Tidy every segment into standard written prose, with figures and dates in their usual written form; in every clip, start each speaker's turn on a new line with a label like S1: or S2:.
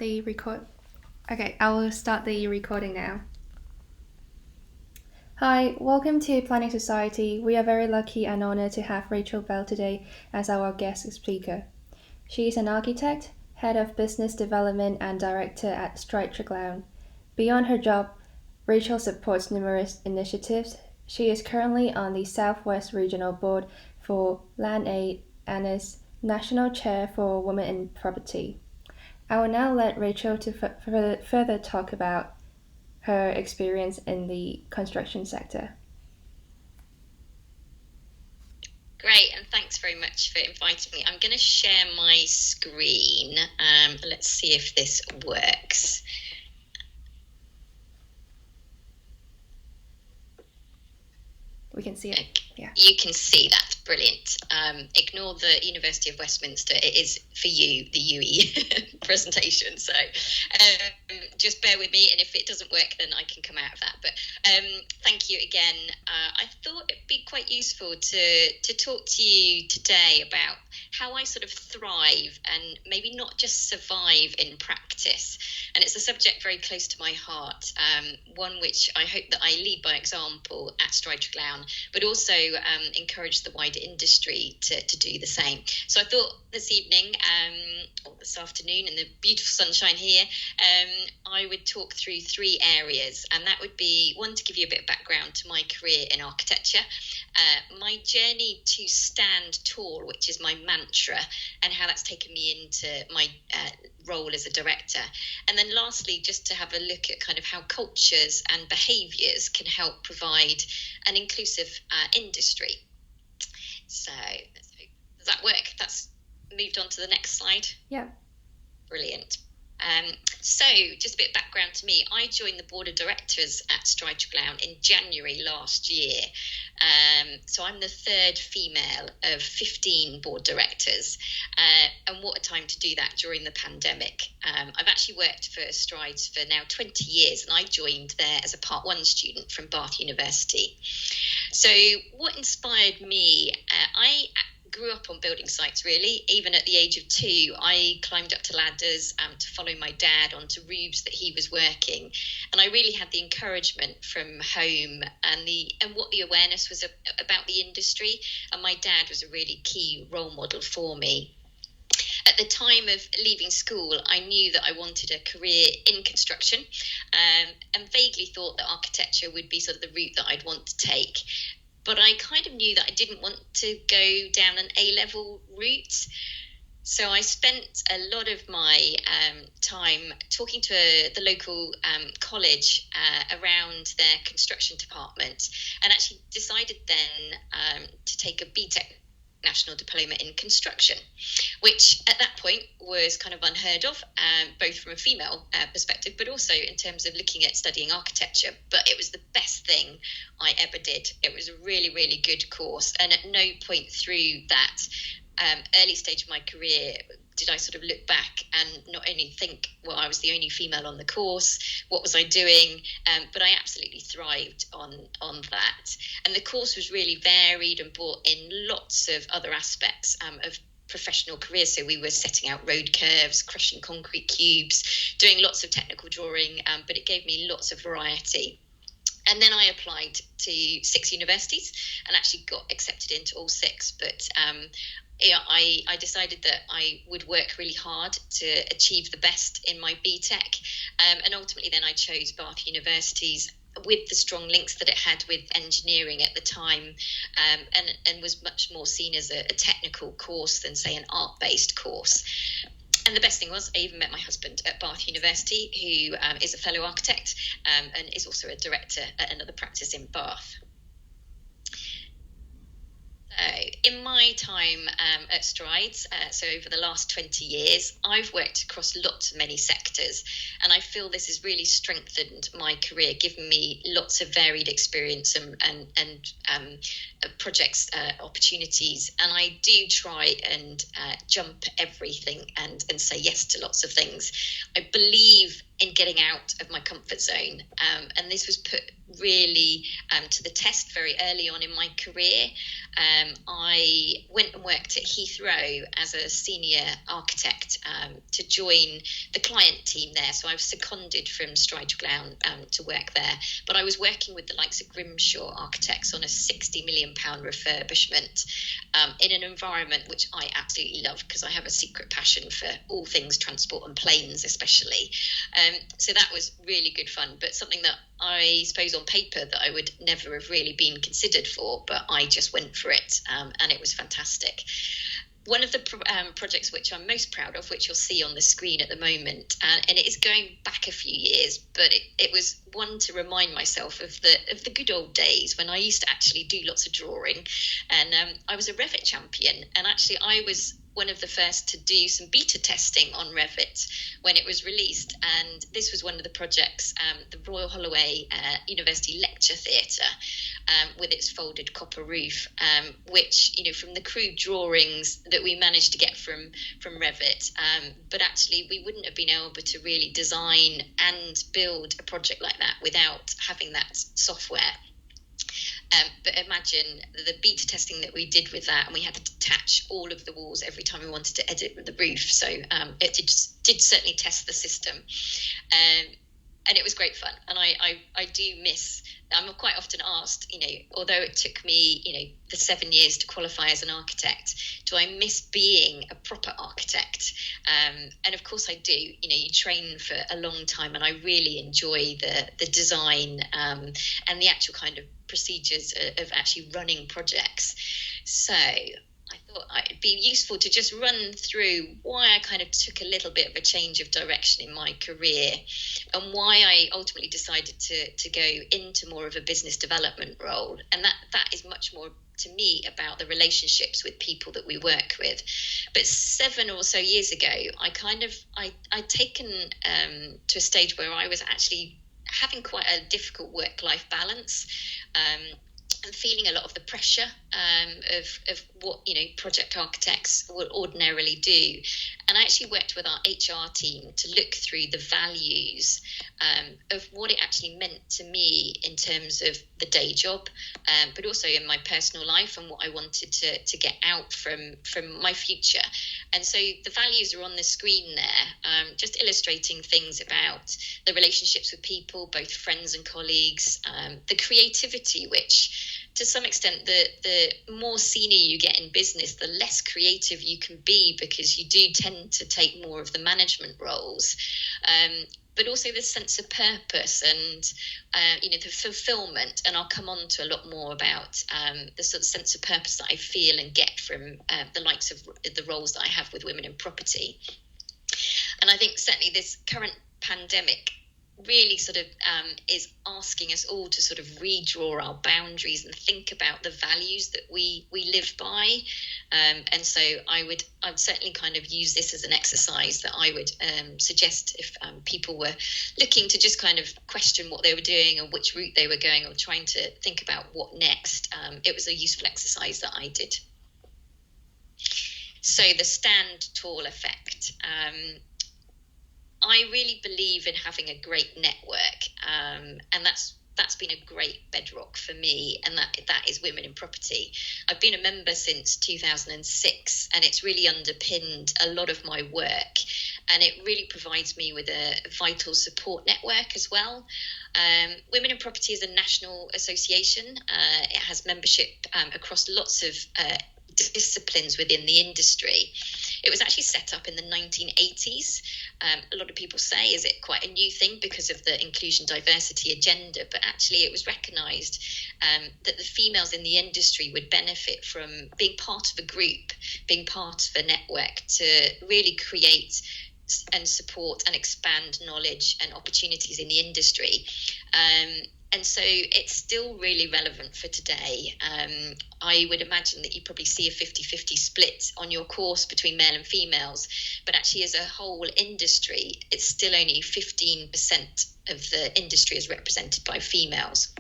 S1: the record. Okay, I will start the recording now. Hi, welcome to Planning Society. We are very lucky and honored to have Rachel Bell today as our guest speaker. She is an architect, head of business development and director at Treglown. Beyond her job, Rachel supports numerous initiatives. She is currently on the Southwest Regional Board for LandAid and is National Chair for Women in Property. I will now let Rachel to further talk about her experience in the construction sector.
S2: Great, and thanks very much for inviting me. I'm going to share my screen. Let's see if this works.
S1: We can see it. Yeah.
S2: You can see that. Brilliant. Ignore the University of Westminster. It is for you, the UE presentation. So just bear with me, and if it doesn't work, then I can come out of that. But thank you again. I thought it'd be quite useful to talk to you today about how I sort of thrive and maybe not just survive in practice. And it's a subject very close to my heart, one which I hope that I lead by example at Treglown, but also encourage the wider industry to do the same. So I thought this evening, or this afternoon in the beautiful sunshine here, I would talk through three areas, and that would be one, to give you a bit of background to my career in architecture, my journey to stand tall, which is my mantra, and how that's taken me into my role as a director. And then lastly, just to have a look at kind of how cultures and behaviours can help provide an inclusive industry. So does that work? That's moved on to the next slide.
S1: Yeah.
S2: Brilliant. So just a bit of background to me. I joined the board of directors at Treglown in January last year. So I'm the third female of 15 board directors. And what a time to do that during the pandemic. I've actually worked for Strides for now 20 years, and I joined there as a Part 1 student from Bath University. So what inspired me? I grew up on building sites, really. Even at the age of 2, I climbed up to ladders to follow my dad onto roofs that he was working, and I really had the encouragement from home and what the awareness was about the industry, and my dad was a really key role model for me. At the time of leaving school, I knew that I wanted a career in construction, and vaguely thought that architecture would be sort of the route that I'd want to take. But I kind of knew that I didn't want to go down an A-level route. So I spent a lot of my time talking to the local college around their construction department, and actually decided then to take a BTEC National Diploma in Construction, which at that point was kind of unheard of, both from a female perspective, but also in terms of looking at studying architecture. But it was the best thing I ever did. It was a really, really good course. And at no point through that early stage of my career did I sort of look back and not only think, well, I was the only female on the course, what was I doing? But I absolutely thrived on that. And the course was really varied and brought in lots of other aspects of professional career. So we were setting out road curves, crushing concrete cubes, doing lots of technical drawing, but it gave me lots of variety. And then I applied to 6 universities and actually got accepted into all 6. But I decided that I would work really hard to achieve the best in my BTEC. And ultimately then I chose Bath University's, with the strong links that it had with engineering at the time, and was much more seen as a technical course than, say, an art-based course. And the best thing was I even met my husband at Bath University, who is a fellow architect and is also a director at another practice in Bath. In my time at Strides, so over the last 20 years, I've worked across many sectors, and I feel this has really strengthened my career, given me lots of varied experience and projects, opportunities. And I do try and jump everything and say yes to lots of things. I believe in getting out of my comfort zone. And this was put really to the test very early on in my career. I went and worked at Heathrow as a senior architect to join the client team there. So I was seconded from Treglown to work there. But I was working with the likes of Grimshaw Architects on a £60 million refurbishment in an environment which I absolutely love, because I have a secret passion for all things transport and planes especially. So that was really good fun, but something that I suppose on paper that I would never have really been considered for, but I just went for it, and it was fantastic. One of the projects which I'm most proud of, which you'll see on the screen at the moment, and it is going back a few years, but it was one to remind myself of the good old days when I used to actually do lots of drawing, and I was a Revit champion, and actually I was one of the first to do some beta testing on Revit when it was released. And this was one of the projects, the Royal Holloway University Lecture Theatre, with its folded copper roof, which, from the crude drawings that we managed to get from Revit, but actually we wouldn't have been able to really design and build a project like that without having that software. But imagine the beta testing that we did with that, and we had to detach all of the walls every time we wanted to edit the roof. So it did certainly test the system. And it was great fun. And I do miss, I'm quite often asked, although it took me, the 7 years to qualify as an architect, do I miss being a proper architect? And of course I do. You train for a long time, and I really enjoy the design and the actual kind of procedures of actually running projects. So I thought it'd be useful to just run through why I kind of took a little bit of a change of direction in my career, and why I ultimately decided to go into more of a business development role. And that is much more, to me, about the relationships with people that we work with. But 7 or so years ago, I'd taken to a stage where I was actually having quite a difficult work-life balance, and feeling a lot of the pressure of what project architects would ordinarily do. And I actually worked with our HR team to look through the values of what it actually meant to me in terms of the day job, but also in my personal life, and what I wanted to get out from my future. And so the values are on the screen there, just illustrating things about the relationships with people, both friends and colleagues, the creativity, which to some extent, the more senior you get in business, the less creative you can be, because you do tend to take more of the management roles. But also the sense of purpose and, the fulfillment. And I'll come on to a lot more about the sort of sense of purpose that I feel and get from the likes of the roles that I have with women in property. And I think certainly this current pandemic really sort of is asking us all to sort of redraw our boundaries and think about the values that we live by. And so I'd certainly kind of use this as an exercise that I would suggest if people were looking to just kind of question what they were doing or which route they were going, or trying to think about what next. It was a useful exercise that I did. So the stand tall effect. I really believe in having a great network, and that's been a great bedrock for me, and that is women in property. I've been a member since 2006, and it's really underpinned a lot of my work, and it really provides me with a vital support network as well. Women in Property is a national association. It has membership across lots of disciplines within the industry. It was actually set up in the 1980s. A lot of people say, is it quite a new thing because of the inclusion diversity agenda? But actually it was recognised that the females in the industry would benefit from being part of a group, being part of a network, to really create and support and expand knowledge and opportunities in the industry. And so it's still really relevant for today. I would imagine that you probably see a 50-50 split on your course between male and females, but actually as a whole industry, it's still only 15% of the industry is represented by females.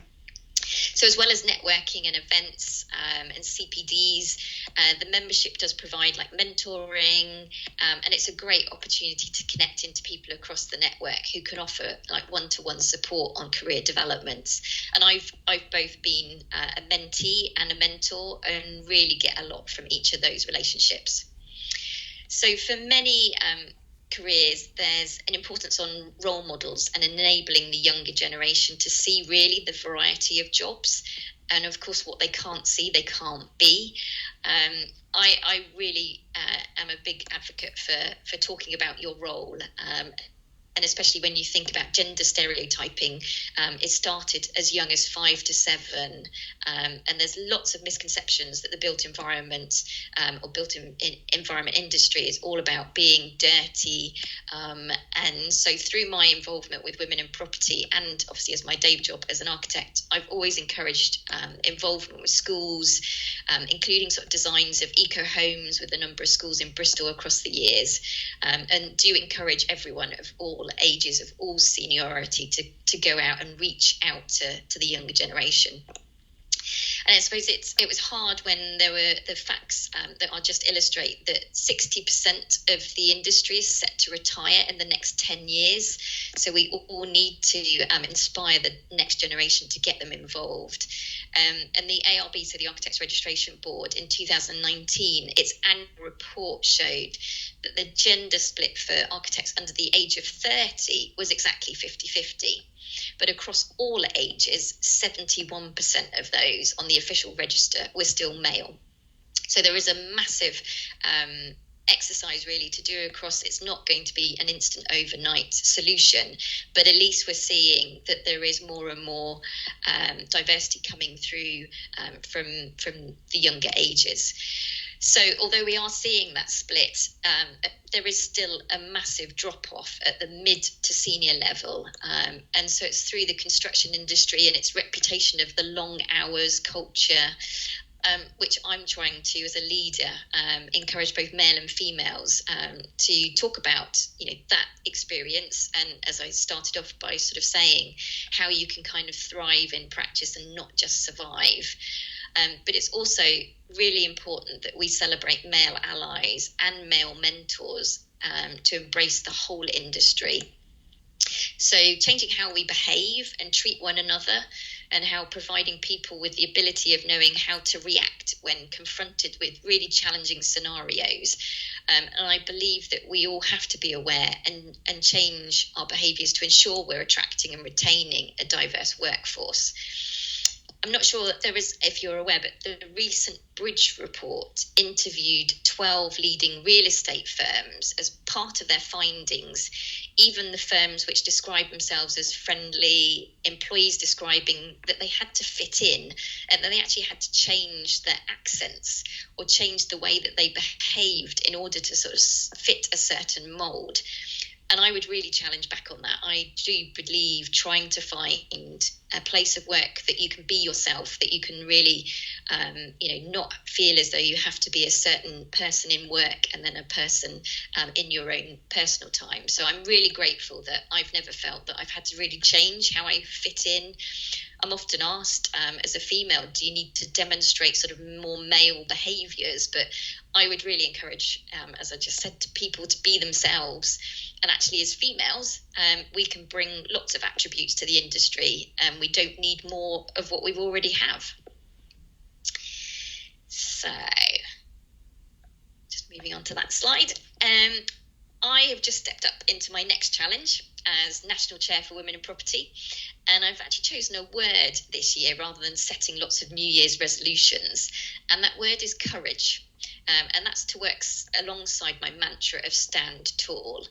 S2: So as well as networking and events and CPDs, the membership does provide like mentoring, and it's a great opportunity to connect into people across the network who can offer like one-to-one support on career development. And I've both been a mentee and a mentor, and really get a lot from each of those relationships. So for many careers, there's an importance on role models and enabling the younger generation to see really the variety of jobs, and of course what they can't see they can't be. I really am a big advocate for talking about your role, and especially when you think about gender stereotyping, it started as young as 5 to 7, and there's lots of misconceptions that the built environment or built environment industry is all about being dirty, and so through my involvement with women in property, and obviously as my day job as an architect, I've always encouraged involvement with schools, including sort of designs of eco homes with a number of schools in Bristol across the years, and do encourage everyone of all ages, of all seniority, to go out and reach out to the younger generation. And I suppose it was hard when there were the facts that I'll just illustrate, that 60% of the industry is set to retire in the next 10 years. So we all need to inspire the next generation to get them involved. And the ARB, so the Architects Registration Board, in 2019, its annual report showed that the gender split for architects under the age of 30 was exactly 50-50. But across all ages, 71% of those on the official register were still male. So there is a massive exercise really to do across. It's not going to be an instant overnight solution, but at least we're seeing that there is more and more diversity coming through from the younger ages. So although we are seeing that split, there is still a massive drop-off at the mid to senior level. And so it's through the construction industry and its reputation of the long hours culture, which I'm trying to, as a leader, encourage both male and females to talk about, that experience. And as I started off by sort of saying, how you can kind of thrive in practice and not just survive. But it's also really important that we celebrate male allies and male mentors to embrace the whole industry. So changing how we behave and treat one another, and how providing people with the ability of knowing how to react when confronted with really challenging scenarios. And I believe that we all have to be aware and change our behaviours to ensure we're attracting and retaining a diverse workforce. I'm not sure that there is, if you're aware, but the recent Bridge report interviewed 12 leading real estate firms as part of their findings. Even the firms which describe themselves as friendly, employees describing that they had to fit in, and that they actually had to change their accents or change the way that they behaved in order to sort of fit a certain mould. And I would really challenge back on that. I do believe trying to find a place of work that you can be yourself, that you can really, not feel as though you have to be a certain person in work and then a person in your own personal time. So I'm really grateful that I've never felt that I've had to really change how I fit in. I'm often asked, as a female, do you need to demonstrate sort of more male behaviours? But I would really encourage, as I just said, to people to be themselves. And actually, as females, we can bring lots of attributes to the industry, and we don't need more of what we already have. So, just moving on to that slide. I have just stepped up into my next challenge as National Chair for Women in Property, and I've actually chosen a word this year rather than setting lots of New Year's resolutions, and that word is courage. And that's to work alongside my mantra of stand tall.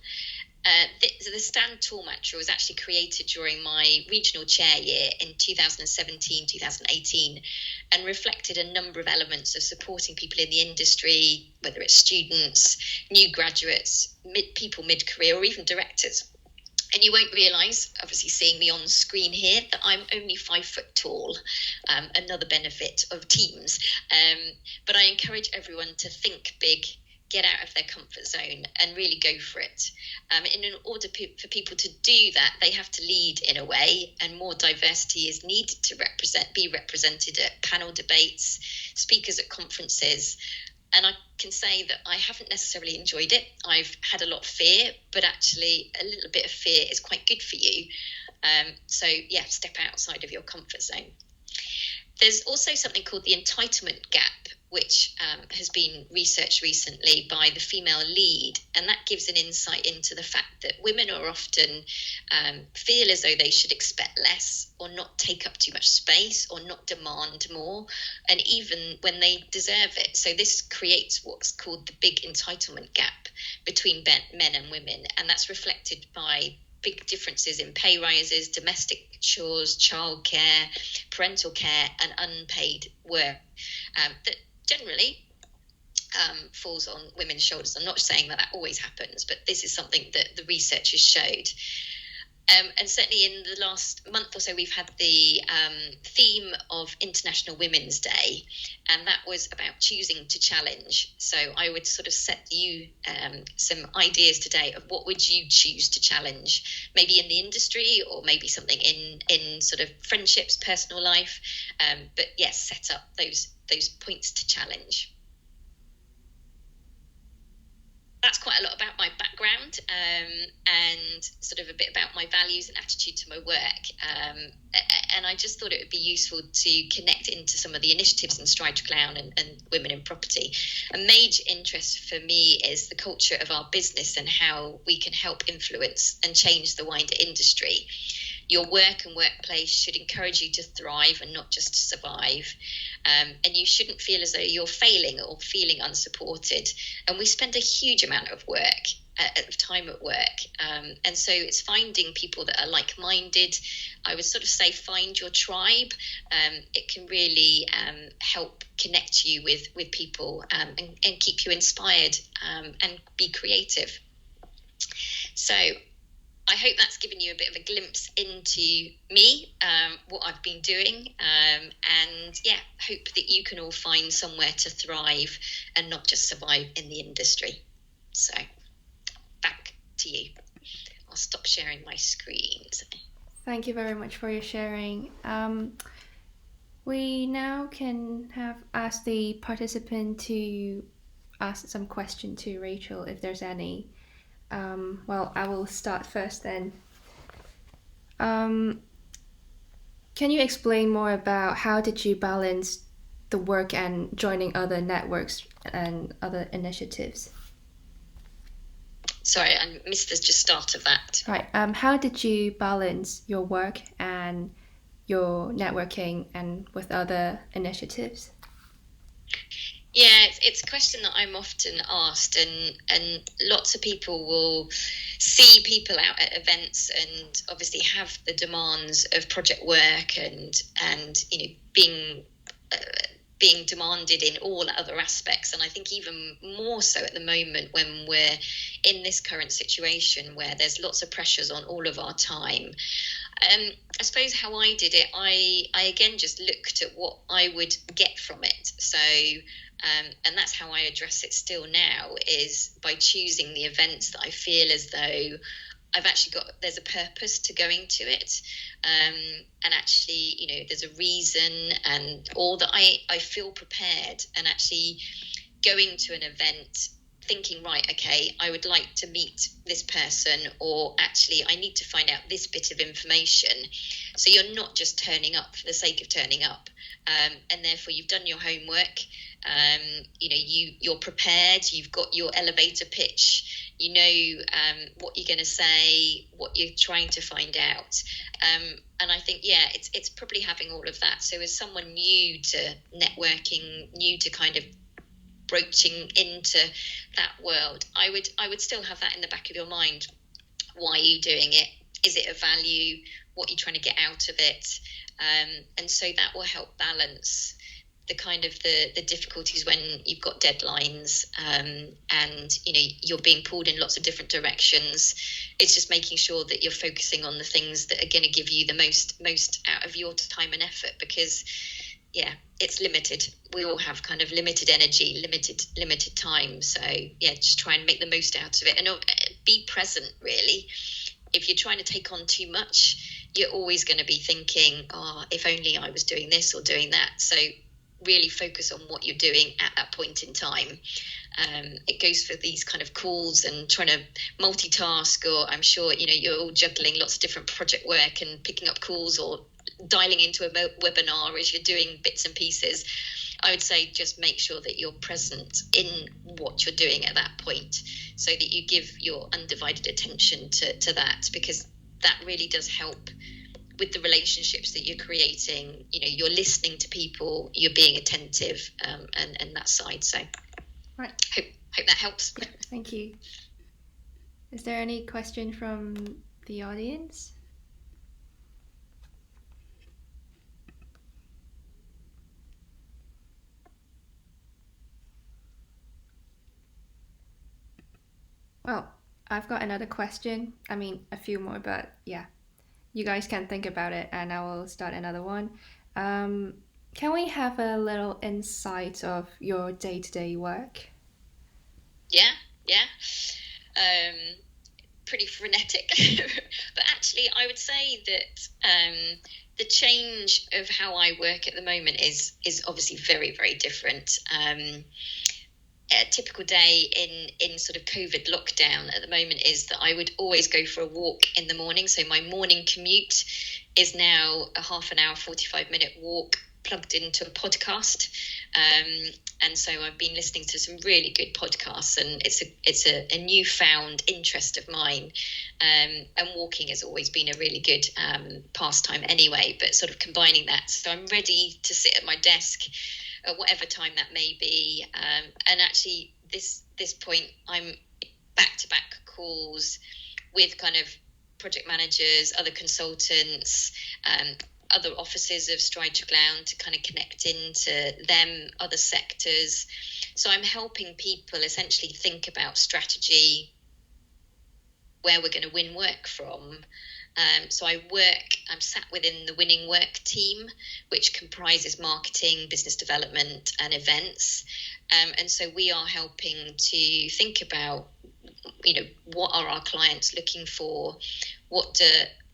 S2: The Stand Tall mantra was actually created during my regional chair year in 2017-2018 and reflected a number of elements of supporting people in the industry, whether it's students, new graduates, people mid-career, or even directors. And you won't realise, obviously seeing me on screen here, that I'm only 5 foot tall, another benefit of teams. But I encourage everyone to think big, get out of their comfort zone and really go for it. And in order for people to do that, they have to lead in a way, and more diversity is needed to be represented at panel debates, speakers at conferences. And I can say that I haven't necessarily enjoyed it. I've had a lot of fear, but actually a little bit of fear is quite good for you. So yeah, step outside of your comfort zone. There's also something called the entitlement gap, which has been researched recently by the female lead, and that gives an insight into the fact that women are often feel as though they should expect less, or not take up too much space, or not demand more, and even when they deserve it. So this creates what's called the big entitlement gap between men and women, and that's reflected by big differences in pay rises, domestic chores, childcare, parental care, and unpaid work that generally falls on women's shoulders. I'm not saying that always happens, but this is something that the research has showed. And certainly in the last month or so, we've had the theme of International Women's Day, and that was about choosing to challenge. So I would sort of set you some ideas today of what would you choose to challenge, maybe in the industry, or maybe something in sort of friendships, personal life. But yes, set up those points to challenge. That's quite a lot about my background and sort of a bit about my values and attitude to my work. And I just thought it would be useful to connect into some of the initiatives in Treglown and Women in Property. A major interest for me is the culture of our business and how we can help influence and change the wider industry. Your work and workplace should encourage you to thrive and not just to survive. And you shouldn't feel as though you're failing or feeling unsupported. And we spend a huge amount of time at work. And so it's finding people that are like-minded. I would sort of say find your tribe. It can really help connect you with people and keep you inspired and be creative. So I hope that's given you a bit of a glimpse into me, what I've been doing, and yeah, hope that you can all find somewhere to thrive and not just survive in the industry. So back to you. I'll stop sharing my screen.
S1: Thank you very much for your sharing. We now can have asked the participant to ask some question to Rachel if there's any. Well, I will start first then. Can you explain more about how did you balance the work and joining other networks and other initiatives?
S2: Sorry, I missed the just start of that.
S1: Right. How did you balance your work and your networking and with other initiatives?
S2: Yeah, it's a question that I'm often asked, and lots of people will see people out at events and obviously have the demands of project work and being demanded in all other aspects. And I think even more so at the moment when we're in this current situation where there's lots of pressures on all of our time. I suppose how I did it, I again just looked at what I would get from it. So and that's how I address it still now, is by choosing the events that I feel as though I've actually there's a purpose to going to it, and actually, there's a reason, or that I feel prepared, and actually going to an event thinking, right, okay, I would like to meet this person, or actually I need to find out this bit of information. So you're not just turning up for the sake of turning up, and therefore you've done your homework. You're prepared, you've got your elevator pitch, what you're going to say, what you're trying to find out, and I think it's probably having all of that. So as someone new to networking, new to kind of broaching into that world, I would still have that in the back of your mind. Why are you doing it? Is it a value? What are you trying to get out of it? And so that will help balance the kind of the difficulties when you've got deadlines, and you're being pulled in lots of different directions. It's just making sure that you're focusing on the things that are going to give you the most out of your time and effort, because yeah, it's limited. We all have kind of limited energy, limited time. So yeah, just try and make the most out of it, and be present, really. If you're trying to take on too much, you're always going to be thinking, oh, if only I was doing this or doing that. So really focus on what you're doing at that point in time. It goes for these kind of calls and trying to multitask, or I'm sure, you're all juggling lots of different project work and picking up calls or dialing into a webinar as you're doing bits and pieces. I would say just make sure that you're present in what you're doing at that point, so that you give your undivided attention to that, because that really does help with the relationships that you're creating. You're listening to people, you're being attentive, and that side. So
S1: right.
S2: Hope that helps.
S1: Yeah, thank you. Is there any question from the audience? Well, I've got another question. I mean, a few more, but yeah, you guys can think about it and I will start another one. Can we have a little insight of your day-to-day work?
S2: Yeah. Pretty frenetic, but actually I would say that the change of how I work at the moment is obviously very, very different. A typical day in sort of COVID lockdown at the moment is that I would always go for a walk in the morning. So my morning commute is now a half an hour, 45-minute walk plugged into a podcast. And so I've been listening to some really good podcasts, and it's a newfound interest of mine. And walking has always been a really good pastime anyway, but sort of combining that. So I'm ready to sit at my desk at whatever time that may be. And actually this point, I'm back-to-back calls with kind of project managers, other consultants, other offices of Treglown to kind of connect into them, other sectors. So I'm helping people essentially think about strategy, where we're going to win work from. So I'm sat within the winning work team, which comprises marketing, business development and events. And so we are helping to think about, what are our clients looking for? What do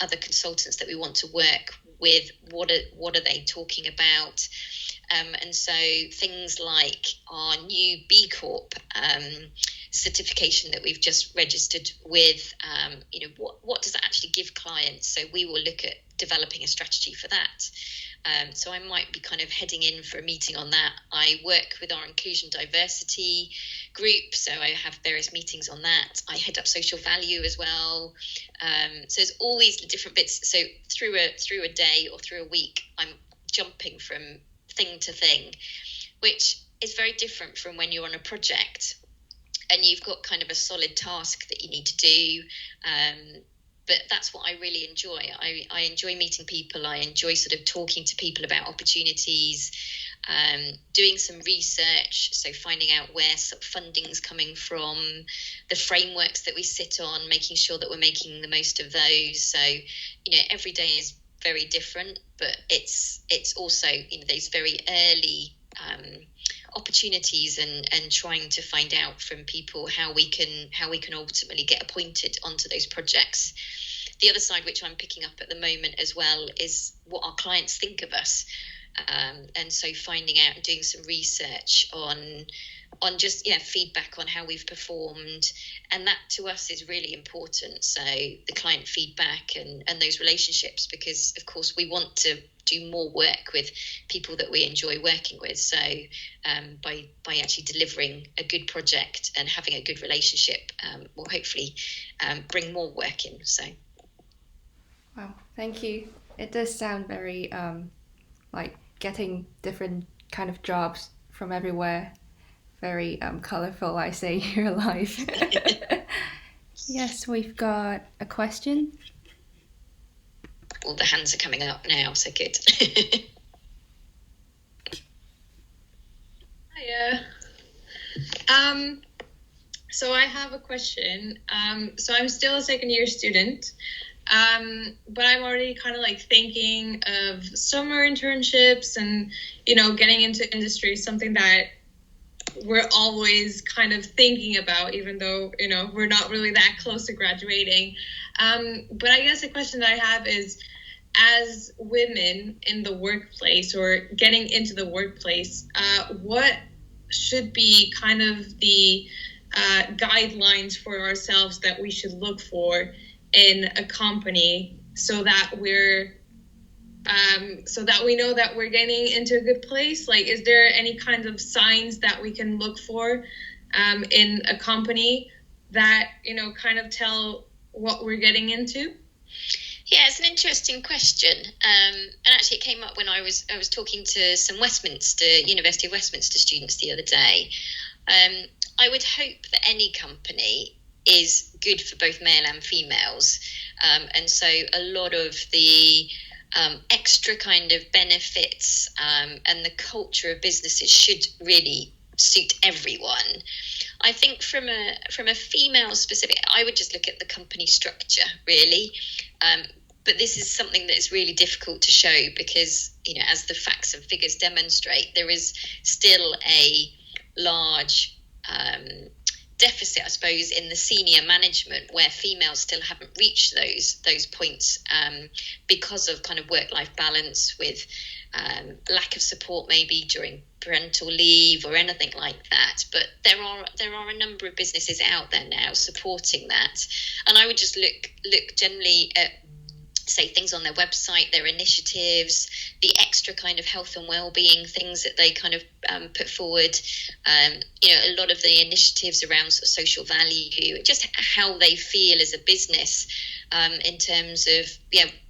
S2: other consultants that we want to work with, what are they talking about? And so things like our new B Corp certification that we've just registered with, what does that actually give clients? So we will look at developing a strategy for that. So I might be kind of heading in for a meeting on that. I work with our inclusion diversity group, so I have various meetings on that. I head up social value as well. So there's all these different bits. So through a day or through a week, I'm jumping from thing to thing, which is very different from when you're on a project and you've got kind of a solid task that you need to do. But that's what I really enjoy. I enjoy meeting people. I enjoy sort of talking to people about opportunities, doing some research, so finding out where sort of funding's coming from, the frameworks that we sit on, making sure that we're making the most of those. So, every day is very different, but it's also, those very early opportunities and trying to find out from people how we can ultimately get appointed onto those projects. The other side, which I'm picking up at the moment as well, is what our clients think of us. And so finding out and doing some research on just feedback on how we've performed, and that to us is really important. So the client feedback and those relationships, because of course we want to do more work with people that we enjoy working with. So by actually delivering a good project and having a good relationship, will hopefully bring more work in. So
S1: wow, thank you. It does sound very like getting different kind of jobs from everywhere. Very colourful, I say, your life. Yes, we've got a question.
S2: All the hands are coming up now, so good.
S3: Hiya. So I have a question. So I'm still a second year student, But I'm already kind of like thinking of summer internships and, getting into industry, something that we're always kind of thinking about, even though, we're not really that close to graduating. But I guess the question that I have is, as women in the workplace or getting into the workplace, what should be kind of the guidelines for ourselves that we should look for in a company so that we know that we're getting into a good place? Like, is there any kind of signs that we can look for in a company that, kind of tell what we're getting into?
S2: Yeah, it's an interesting question. And actually it came up when I was talking to some University of Westminster students the other day. I would hope that any company is good for both male and females. And so a lot of the extra kind of benefits and the culture of businesses should really suit everyone. I think from a female specific, I would just look at the company structure, really. But this is something that is really difficult to show because, as the facts and figures demonstrate, there is still a large deficit, I suppose, in the senior management where females still haven't reached those points because of kind of work-life balance with lack of support maybe during parental leave or anything like that. But there are a number of businesses out there now supporting that, and I would just look generally at, say, things on their website, their initiatives, the extra kind of health and well-being things that they kind of put forward, a lot of the initiatives around sort of social value, just how they feel as a business in terms of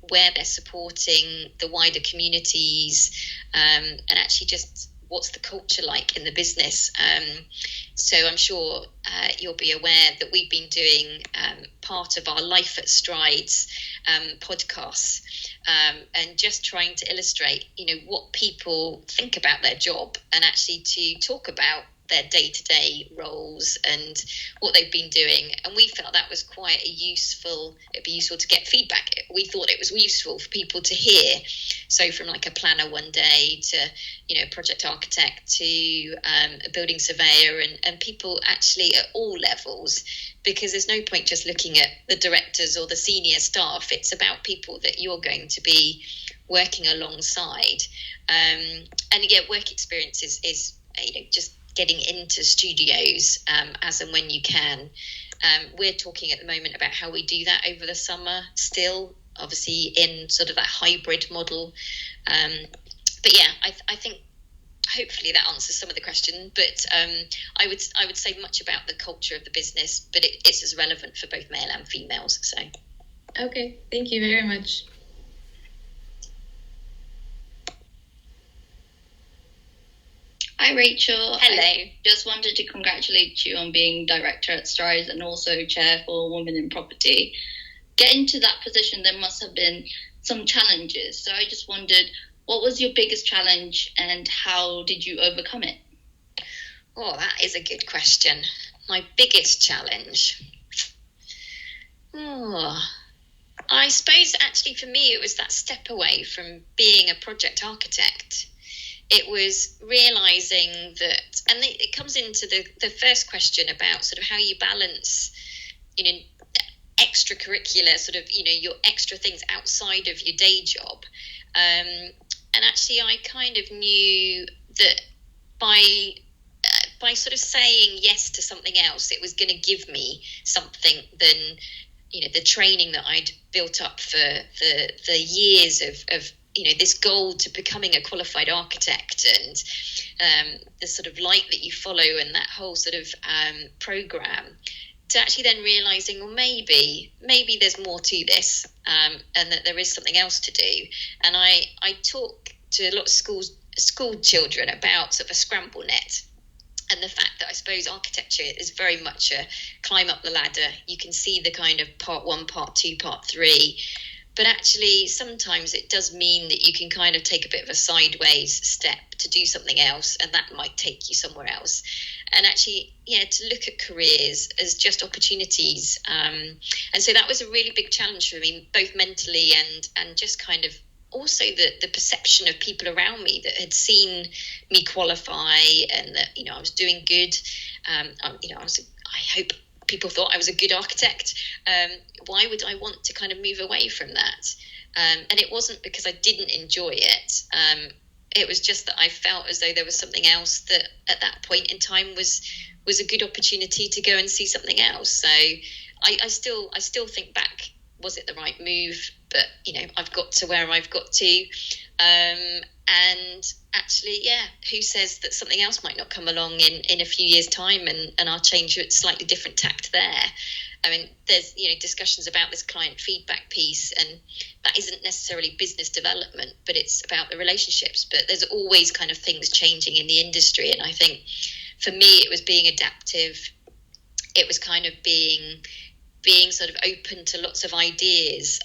S2: where they're supporting the wider communities, and actually just what's the culture like in the business. So I'm sure you'll be aware that we've been doing part of our Life at Strides podcasts, and just trying to illustrate, what people think about their job and actually to talk about their day-to-day roles and what they've been doing. And we felt that was quite it'd be useful to get feedback. We thought it was useful for people to hear. So from like a planner one day to, project architect to a building surveyor and people actually at all levels, because there's no point just looking at the directors or the senior staff. It's about people that you're going to be working alongside. And again, work experience is just getting into studios as and when you can. We're talking at the moment about how we do that over the summer still, obviously in sort of that hybrid model. But yeah, I think hopefully that answers some of the question. But I would say much about the culture of the business, but it's as relevant for both male and females. So,
S3: okay, thank you very much.
S4: Hi, Rachel.
S2: Hello.
S4: I just wanted to congratulate you on being director at Strides and also chair for Women in Property. Getting to that position, there must have been some challenges. So I just wondered, what was your biggest challenge and how did you overcome it?
S2: Oh, that is a good question. My biggest challenge. I suppose actually for me, it was that step away from being a project architect. It was realising that, and it comes into the first question about sort of how you balance, extracurricular sort of, your extra things outside of your day job. And actually I kind of knew that by sort of saying yes to something else, it was going to give me something than, the training that I'd built up for the years of this goal to becoming a qualified architect and the sort of light that you follow and that whole sort of program, to actually then realizing, well, maybe there's more to this, and that there is something else to do. And I talk to a lot of school children about sort of a scramble net, and the fact that I suppose architecture is very much a climb up the ladder. You can see the kind of part 1, part 2, part 3, but actually sometimes it does mean that you can kind of take a bit of a sideways step to do something else, and that might take you somewhere else. And actually, to look at careers as just opportunities. And so that was a really big challenge for me, both mentally and just kind of also the perception of people around me that had seen me qualify and that, I was doing good. I hope people thought I was a good architect. Why would I want to kind of move away from that? And it wasn't because I didn't enjoy it. It was just that I felt as though there was something else that at that point in time was a good opportunity to go and see something else. So I still think back, was it the right move? But, I've got to where I've got to. And actually, who says that something else might not come along in a few years' time and I'll change a slightly different tact there. I mean, there's, discussions about this client feedback piece, and that isn't necessarily business development, but it's about the relationships. But there's always kind of things changing in the industry. And I think for me, it was being adaptive. It was kind of being sort of open to lots of ideas.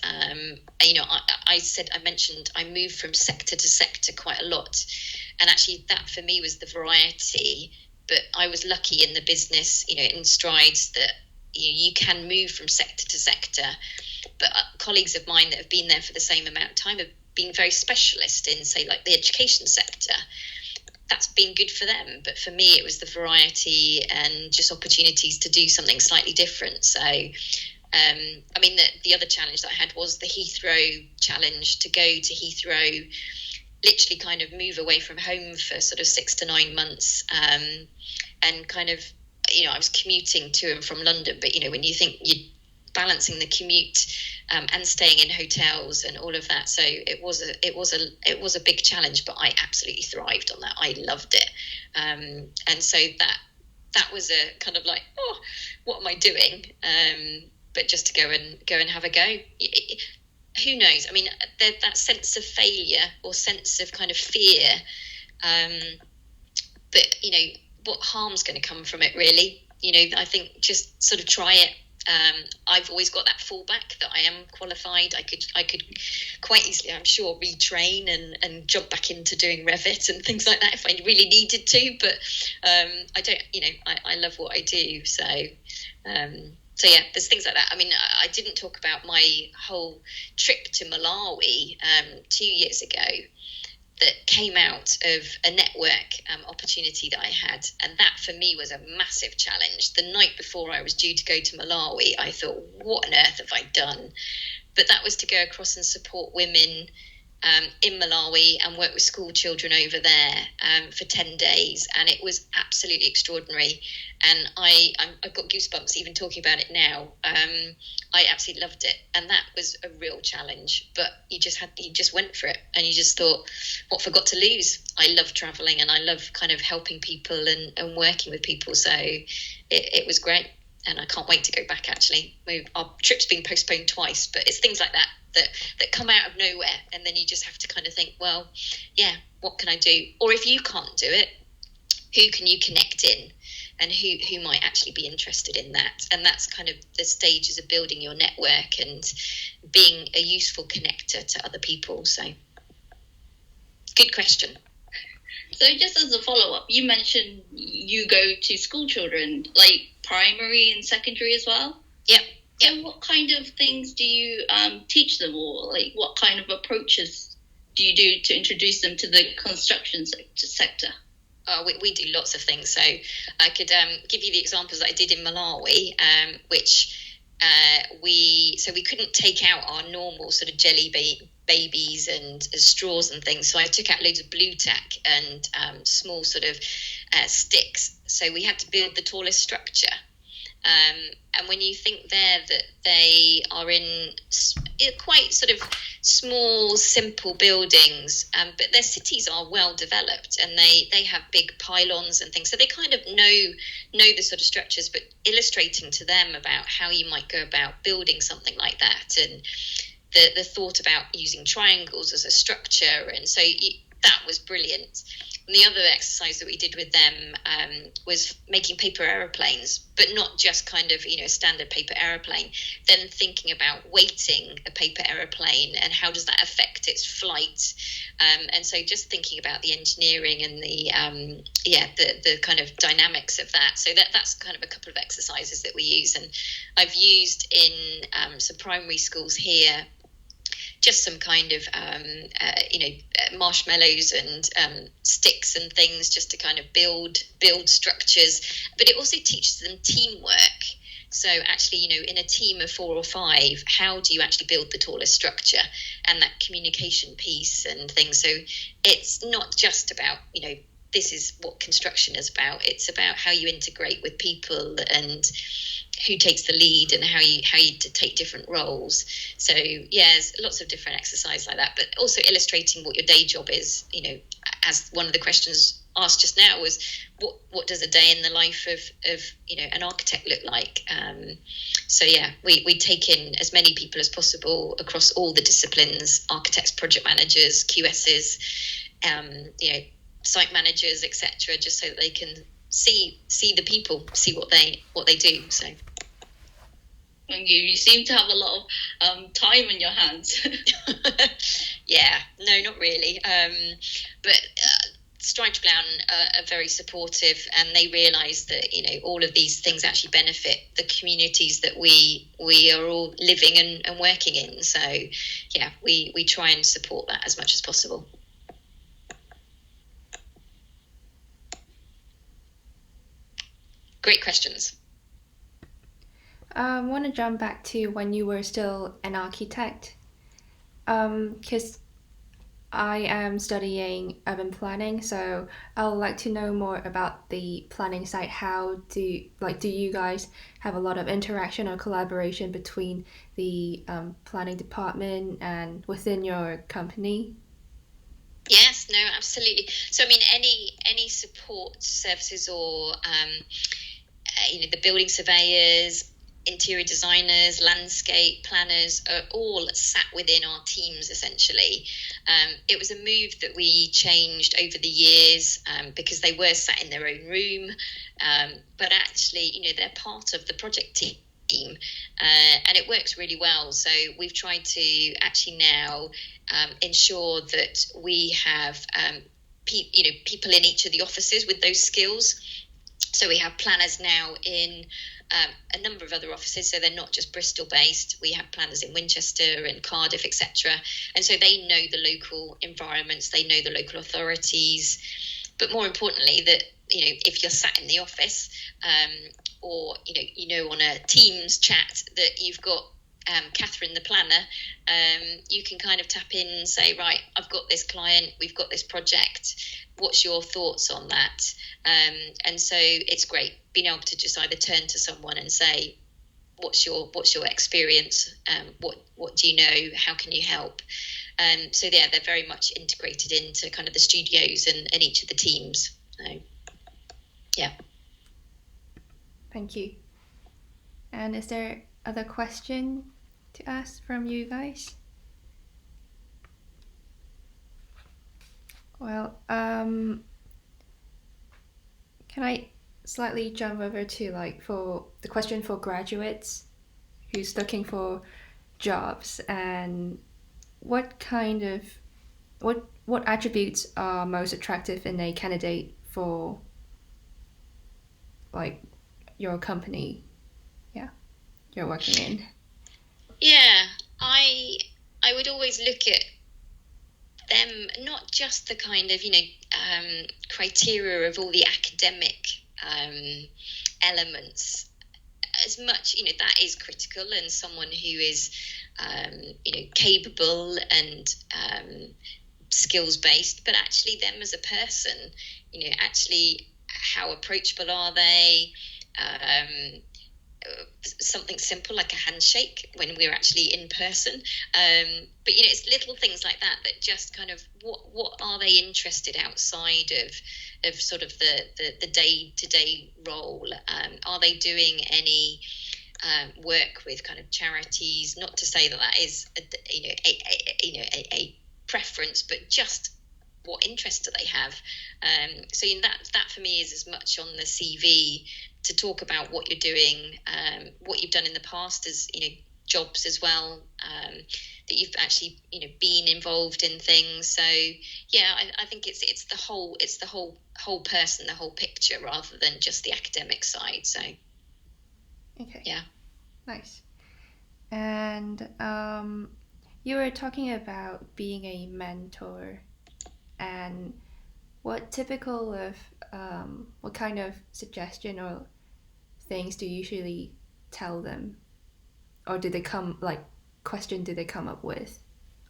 S2: I mentioned I moved from sector to sector quite a lot. And actually that for me was the variety. But I was lucky in the business, in Strides, that you can move from sector to sector. But colleagues of mine that have been there for the same amount of time have been very specialist in, say, like the education sector. That's been good for them. But for me, it was the variety and just opportunities to do something slightly different. So, the other challenge that I had was the Heathrow challenge, to go to Heathrow, literally kind of move away from home for sort of 6 to 9 months, and kind of, I was commuting to and from London, but, when you think you're balancing the commute and staying in hotels and all of that, so it was a big challenge, but I absolutely thrived on that. I loved it, and so that was a kind of like, oh, what am I doing? But just to go and have a go. Who knows? I mean, that sense of failure or sense of kind of fear, but what harm's going to come from it, really? I think just sort of try it. I've always got that fallback that I am qualified. I could quite easily, I'm sure, retrain and jump back into doing Revit and things like that if I really needed to. But I don't. I love what I do. So there's things like that. I mean, I didn't talk about my whole trip to Malawi 2 years ago. That came out of a network opportunity that I had. And that for me was a massive challenge. The night before I was due to go to Malawi, I thought, what on earth have I done? But that was to go across and support women in Malawi and work with school children over there for 10 days. And it was absolutely extraordinary. And I've got goosebumps even talking about it now. I absolutely loved it. And that was a real challenge. But you just went for it. And you just thought, what have I got to lose? I love traveling and I love kind of helping people and working with people. So it was great. And I can't wait to go back, actually. Our trip's been postponed twice, but it's things like that come out of nowhere. And then you just have to kind of think, well, yeah, what can I do? Or if you can't do it, who can you connect in? And who might actually be interested in that? And that's kind of the stages of building your network and being a useful connector to other people. So, good question.
S4: So just as a follow-up, you mentioned you go to school children, like primary and secondary as well?
S2: Yep.
S4: So what kind of things do you teach them, or like what kind of approaches do you do to introduce them to the construction sector?
S2: We do lots of things. So I could give you the examples that I did in Malawi, which we couldn't take out our normal sort of jelly babies and straws and things. So I took out loads of blue tack and small sort of sticks. So we had to build the tallest structure. And when you think there that they are in quite sort of small, simple buildings, but their cities are well developed and they have big pylons and things. So they kind of know the sort of structures, but illustrating to them about how you might go about building something like that, and the thought about using triangles as a structure. And so that was brilliant. And the other exercise that we did with them was making paper aeroplanes, but not just kind of, a standard paper aeroplane, then thinking about weighting a paper aeroplane and how does that affect its flight. And so just thinking about the engineering and the kind of dynamics of that. So that's kind of a couple of exercises that we use. And I've used in some primary schools here just some kind of marshmallows and sticks and things just to kind of build structures, but it also teaches them teamwork. So actually, in a team of 4 or 5, how do you actually build the tallest structure, and that communication piece and things. So it's not just about, this is what construction is about. It's about how you integrate with people and who takes the lead and how you take different roles. So there's lots of different exercises like that, but also illustrating what your day job is. As one of the questions asked just now was, what does a day in the life of an architect look like? We take in as many people as possible across all the disciplines: architects, project managers, QSs, site managers, etc., just so that they can see the people, see what they do. So
S4: you seem to have a lot of time in your hands.
S2: No, not really, but Treglown are very supportive, and they realise that all of these things actually benefit the communities that we are all living and working in. So we try and support that as much as possible. Great questions.
S1: I want to jump back to when you were still an architect, because I am studying urban planning, so I would like to know more about the planning side. How do you guys have a lot of interaction or collaboration between the planning department and within your company?
S2: Yes, no, absolutely. So I mean, any support services or the building surveyors, interior designers, landscape planners are all sat within our teams essentially. It was a move that we changed over the years because they were sat in their own room, but actually they're part of the project team, and it works really well. So we've tried to actually now ensure that we have people in each of the offices with those skills. So we have planners now in a number of other offices, so they're not just Bristol based. We have planners in Winchester and Cardiff, etc. And so they know the local environments, they know the local authorities. But more importantly, that if you're sat in the office or on a Teams chat that you've got Catherine the planner, you can kind of tap in and say, right, I've got this client, we've got this project, what's your thoughts on that? And so it's great being able to just either turn to someone and say, what's your experience? What do you know? How can you help? So they're very much integrated into kind of the studios and each of the teams. So, yeah.
S1: Thank you. And is there other question to ask from you guys? Well, can I slightly jump over to for the question for graduates who's looking for jobs, and what attributes are most attractive in a candidate for your company you're working in?
S2: I would always look at them, not just the kind of criteria of all the academic elements, as much that is critical, and someone who is capable and skills based, but actually them as a person, actually how approachable are they? Something simple like a handshake when we're actually in person, but it's little things like that just kind of what are they interested outside of sort of the day-to-day role. Are they doing any work with kind of charities? Not to say that is a preference, but just what interest do they have. So that for me is as much on the CV to talk about what you're doing, what you've done in the past as jobs as well, that you've actually been involved in things. So yeah, I think it's the whole person, the whole picture, rather than just the academic side. So
S1: okay,
S2: yeah,
S1: nice. And you were talking about being a mentor, and what kind of suggestion or things do you usually tell them, or do they come up with,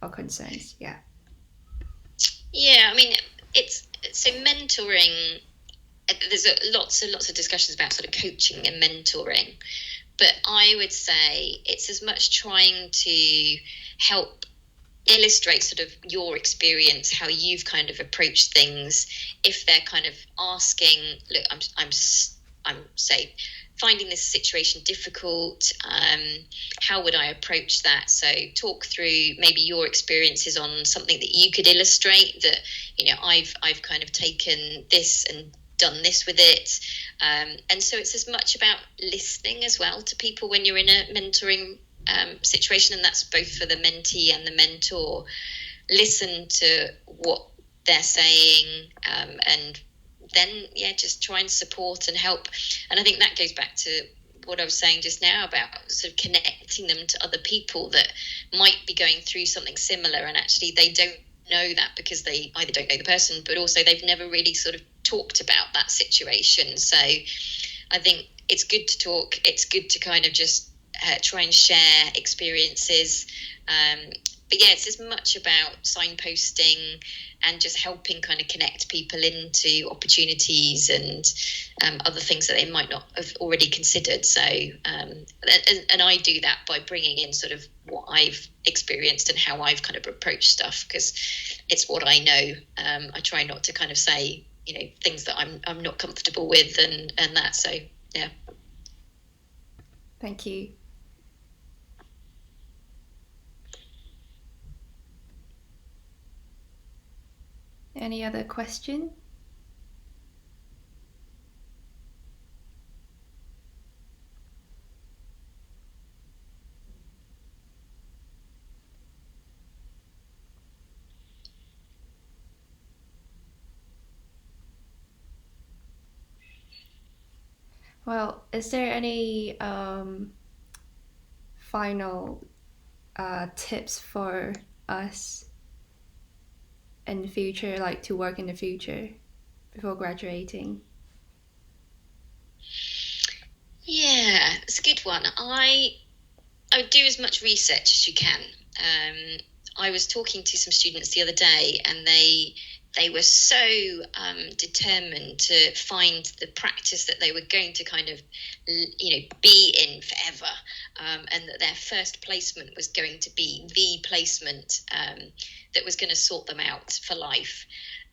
S1: or concerns? Yeah.
S2: I mean, it's so mentoring. There's lots and lots of discussions about sort of coaching and mentoring, but I would say it's as much trying to help illustrate sort of your experience, how you've kind of approached things. If they're kind of asking, look, I'm say finding this situation difficult, how would I approach that? So talk through maybe your experiences on something that you could illustrate, that I've kind of taken this and done this with it. And so it's as much about listening as well to people when you're in a mentoring situation, and that's both for the mentee and the mentor. Listen to what they're saying, and then just try and support and help. And I think that goes back to what I was saying just now about sort of connecting them to other people that might be going through something similar, and actually they don't know that because they either don't know the person, but also they've never really sort of talked about that situation. So I think it's good to talk. It's good to kind of just try and share experiences. But it's as much about signposting and just helping kind of connect people into opportunities and other things that they might not have already considered. So, and I do that by bringing in sort of what I've experienced and how I've kind of approached stuff, because it's what I know. I try not to kind of say, things that I'm not comfortable with and that. So, yeah.
S1: Thank you. Any other question? Well, is there any final tips for us in the future, like to work in the future before graduating?
S2: Yeah, it's a good one. I would do as much research as you can. I was talking to some students the other day, and they were so determined to find the practice that they were going to kind of, be in forever, and that their first placement was going to be the placement that was going to sort them out for life.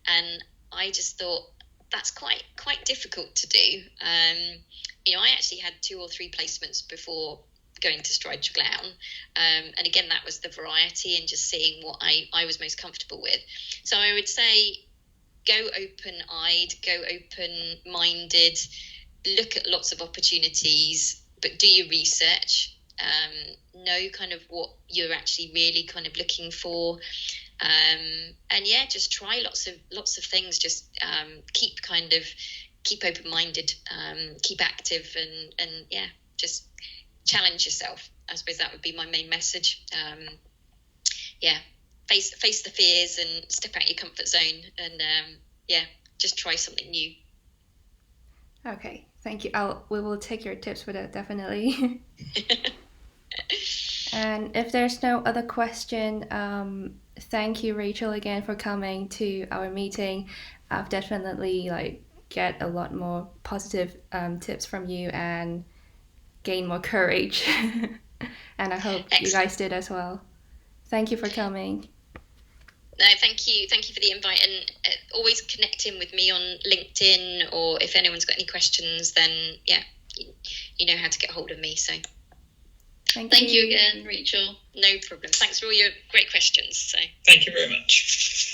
S2: And I just thought that's quite difficult to do. I actually had 2 or 3 placements before going to Treglown, and again, that was the variety and just seeing what I was most comfortable with. So I would say go open-eyed, go open-minded, look at lots of opportunities, but do your research, know kind of what you're actually really kind of looking for, and just try lots of things. Just keep open-minded, keep active, and just challenge yourself. I suppose that would be my main message. Face the fears and step out your comfort zone, and just try something new.
S1: Okay, thank you. We will take your tips for that, definitely. And if there's no other question, thank you, Rachel, again for coming to our meeting. I've definitely get a lot more positive tips from you and gain more courage. And I hope
S2: Excellent.
S1: You guys did as well. Thank you for coming.
S2: No, thank you for the invite, and always connect in with me on LinkedIn, or if anyone's got any questions, then you know how to get hold of me. So
S4: thank you again, Rachel.
S2: No problem. Thanks for all your great questions. So
S5: thank you very much.